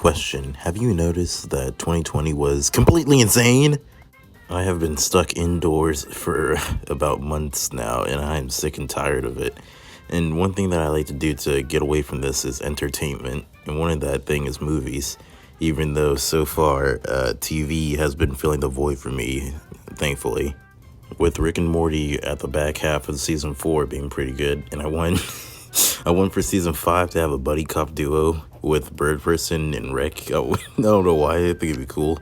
question. Have you noticed that 2020 was completely insane? I have been stuck indoors for about months now, and I'm sick and tired of it. And one thing that I like to do to get away from this is entertainment, and one of that thing is movies. Even though so far, TV has been filling the void for me, thankfully. With Rick and Morty at the back half of season 4 being pretty good, and I won. I went for season 5 to have a buddy cop duo with Bird Person and Rick. I don't know why. I think it'd be cool.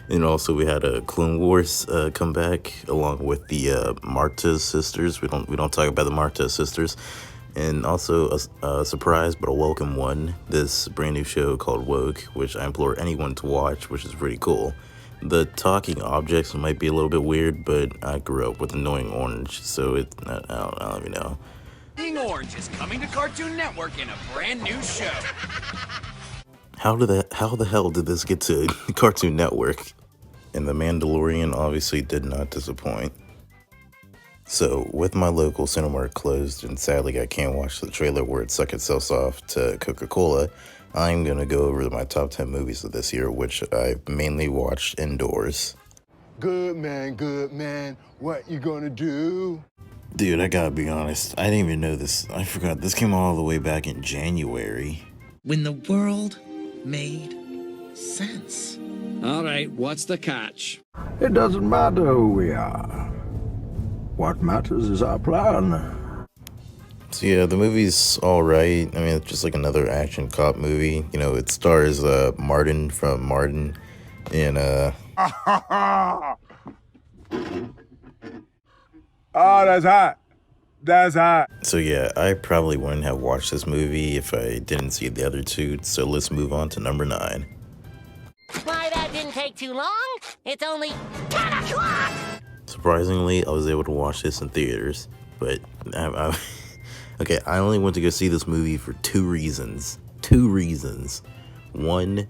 And also we had a Clone Wars come back along with the Marta sisters. We don't talk about the Marta sisters. And also a surprise but a welcome one, this brand new show called Woke, which I implore anyone to watch, which is pretty cool. The talking objects might be a little bit weird, but I grew up with Annoying Orange, so I don't even know. Annoying Orange is coming to Cartoon Network in a brand new show. How the hell did this get to Cartoon Network? And The Mandalorian obviously did not disappoint. So, with my local Cinemark closed, and sadly I can't watch the trailer where it sucked itself off to Coca-Cola, I'm gonna go over my top 10 movies of this year, which I mainly watched indoors. Good man, what you gonna do? Dude, I gotta be honest, I didn't even know this. I forgot, this came all the way back in January. When the world made sense. All right, what's the catch? It doesn't matter who we are. What matters is our plan. So yeah, the movie's alright. I mean, it's just like another action cop movie. You know, it stars Martin from Martin and Oh, that's hot. That's hot. So yeah, I probably wouldn't have watched this movie if I didn't see the other two. So let's move on to number 9. Why, that didn't take too long. It's only 10 o'clock. Surprisingly, I was able to watch this in theaters, but okay, I only went to go see this movie for 2 reasons. 2 reasons. One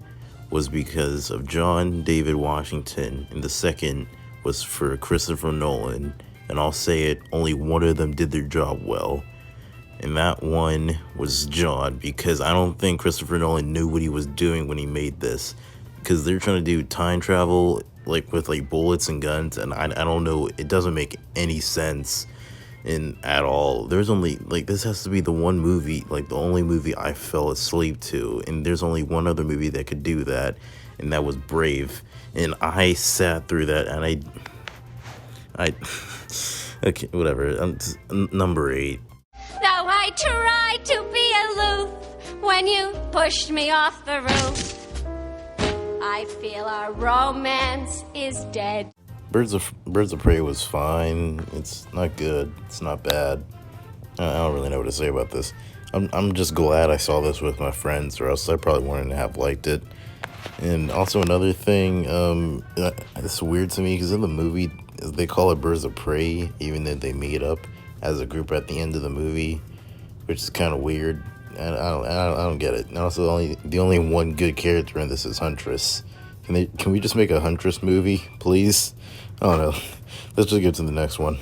was because of John David Washington, and the second was for Christopher Nolan. And I'll say it, only one of them did their job well. And that one was John, because I don't think Christopher Nolan knew what he was doing when he made this. Because they're trying to do time travel, like with like bullets and guns, and I don't know, it doesn't make any sense at all. There's only, like, this has to be the one movie, like the only movie I fell asleep to, and there's only one other movie that could do that, and that was Brave. And I sat through that, and I okay, whatever. Number 8. Though I tried to be aloof when you pushed me off the roof, I feel our romance is dead. Birds of Prey was fine. It's not good. It's not bad. I don't really know what to say about this. I'm just glad I saw this with my friends, or else I probably wouldn't have liked it. And also another thing, it's weird to me because in the movie they call it Birds of Prey, even though they meet up as a group at the end of the movie, which is kind of weird. I don't get it. And also, the only one good character in this is Huntress. Can we just make a Huntress movie, please? I don't know. Let's just get to the next one.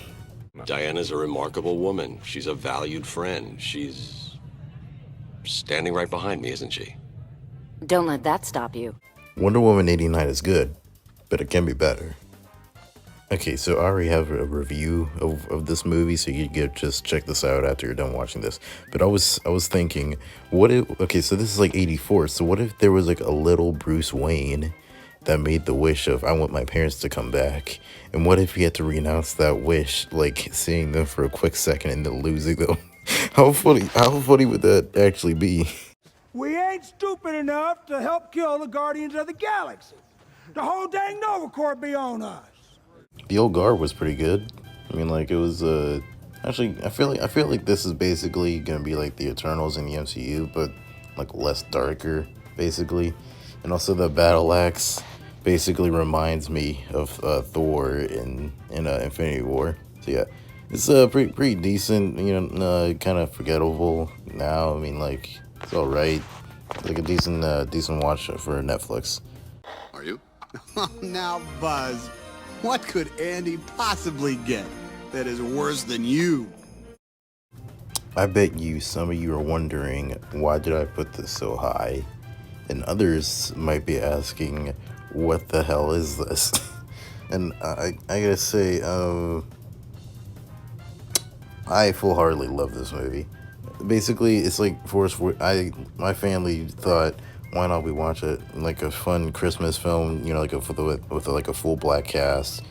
Diana's a remarkable woman. She's a valued friend. She's standing right behind me, isn't she? Don't let that stop you. Wonder Woman 89 is good, but it can be better. Okay, so I already have a review of this movie, so you can just check this out after you're done watching this. But I was thinking, what if, okay, so this is like 84, so what if there was like a little Bruce Wayne that made the wish of, I want my parents to come back? And what if he had to renounce that wish, like seeing them for a quick second and then losing them? How funny would that actually be? We ain't stupid enough to help kill the Guardians of the Galaxy. The whole dang Nova Corps be on us. The Old Guard was pretty good. I mean, like, it was, actually, I feel like this is basically gonna be like the Eternals in the MCU, but like less darker, basically. And also the battle axe basically reminds me of Thor in Infinity War. So yeah, it's pretty decent. You know, kind of forgettable now. I mean, like, it's all right. It's like a decent watch for Netflix. Are you? Now, Buzz, what could Andy possibly get that is worse than you? I bet some of you are wondering, why did I put this so high? And others might be asking, what the hell is this? And I gotta say, I full-heartedly love this movie. Basically, it's like my family thought, why not we watch it like a fun Christmas film, you know, like with like a full black cast,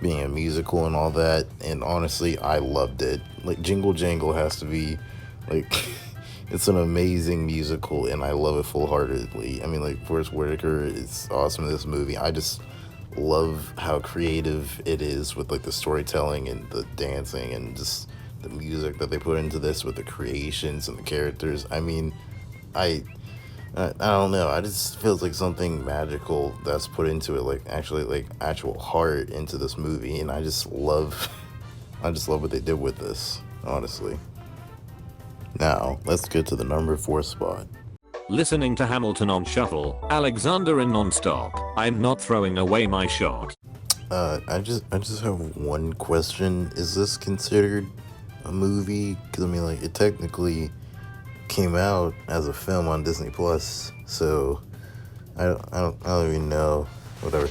being a musical and all that. And honestly, I loved it. Like Jingle Jangle has to be like it's an amazing musical, and I love it full-heartedly. I mean, like Forrest Whitaker is awesome in this movie. I just love how creative it is with like the storytelling and the dancing and just the music that they put into this with the creations and the characters. I mean, I don't know. I just feels like something magical that's put into it, like actually like actual heart into this movie, and I just love what they did with this, honestly. Now, let's get to the number 4 spot. Listening to Hamilton on shuffle, Alexander in non-stop. I'm not throwing away my shot. I just have one question. Is this considered a movie? Because I mean, like, it technically came out as a film on Disney Plus, so I don't even know. Whatever.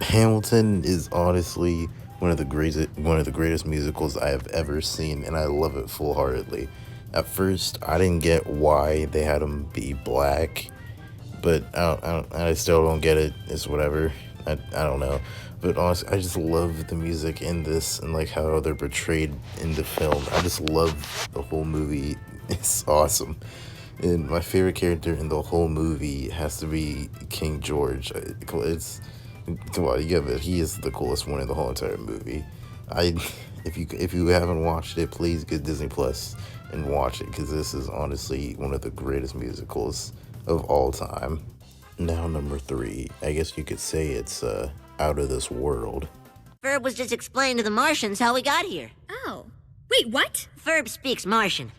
Hamilton is honestly one of the greatest musicals I have ever seen, and I love it full-heartedly. At first, I didn't get why they had him be black, but I still don't get it. It's whatever. I don't know. But honestly, I just love the music in this and like how they're portrayed in the film. I just love the whole movie. It's awesome. And my favorite character in the whole movie has to be King George. Come on, you get it. He is the coolest one in the whole entire movie. If you haven't watched it, please get Disney Plus and watch it, because this is honestly one of the greatest musicals of all time. Now number 3, I guess you could say it's Out of This World. Ferb was just explaining to the Martians how we got here. Oh. Wait, what? Ferb speaks Martian.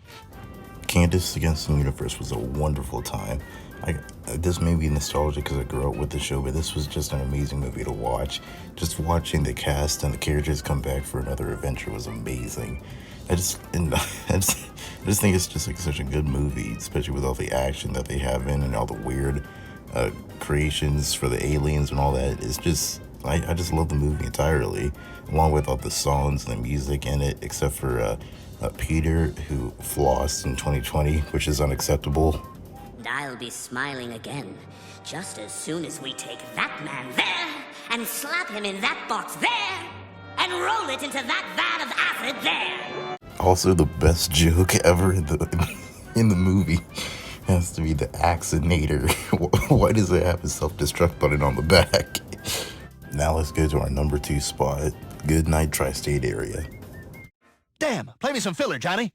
Candace Against the Universe was a wonderful time. This may be nostalgic because I grew up with the show, but this was just an amazing movie to watch. Just watching the cast and the characters come back for another adventure was amazing. I just think it's just like such a good movie, especially with all the action that they have in and all the weird creations for the aliens and all that. It's just, I just love the movie entirely, along with all the songs and the music in it, except for Peter, who flossed in 2020, which is unacceptable. I'll be smiling again, just as soon as we take that man there, and slap him in that box there, and roll it into that vat of acid there. Also, the best joke ever in the movie has to be the Axinator. Why does it have a self-destruct button on the back? Now let's go to our number 2 spot, Good Night Tri-State Area. Damn, play me some filler, Johnny.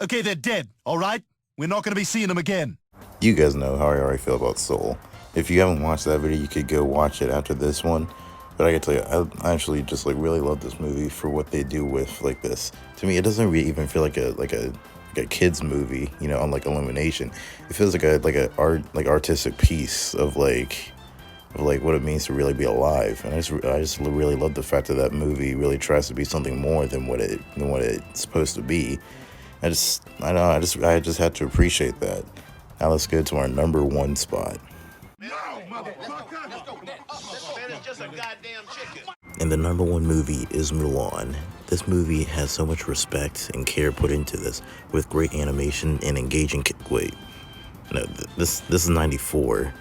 Okay, they're dead, all right? We're not going to be seeing them again. You guys know how I already feel about Soul. If you haven't watched that video, you could go watch it after this one. But I can tell you, I actually just like really love this movie for what they do with like this. To me, it doesn't really even feel like a kids movie, you know, unlike Illumination. It feels like a artistic piece of like what it means to really be alive. And I just really love the fact that movie really tries to be something more than what it's supposed to be. I just had to appreciate that. Now let's go to our number 1 spot. And the number 1 movie is Mulan. This movie has so much respect and care put into this, with great animation and engaging. Wait, no, this is 94.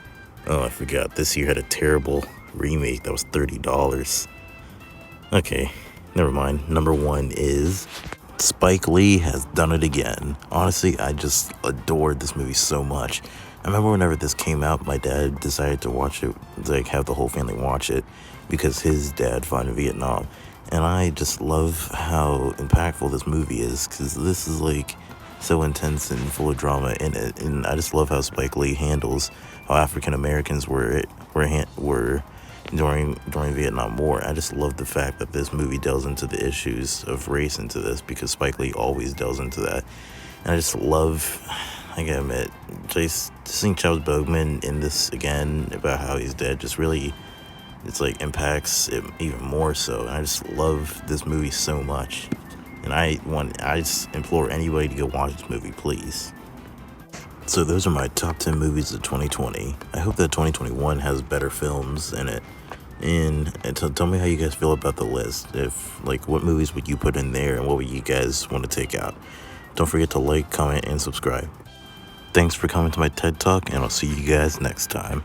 Oh, I forgot. This year had a terrible remake that was $30. Okay, never mind. Number 1 is Spike Lee Has Done It Again. Honestly, I just adored this movie so much. I remember whenever this came out, my dad decided to watch it, like have the whole family watch it, because his dad fought in Vietnam. And I just love how impactful this movie is, because this is like so intense and full of drama in it. And I just love how Spike Lee handles how African Americans were during Vietnam War. I just love the fact that this movie delves into the issues of race into this, because Spike Lee always delves into that. And I just love, I gotta admit, just seeing Charles Bogman in this again about how he's dead just really it's like impacts it even more so. And I just love this movie so much. And I just implore anybody to go watch this movie, please. So those are my top 10 movies of 2020. I hope that 2021 has better films in it. And tell me how you guys feel about the list. If, like, what movies would you put in there and what would you guys want to take out? Don't forget to like, comment, and subscribe. Thanks for coming to my TED Talk, and I'll see you guys next time.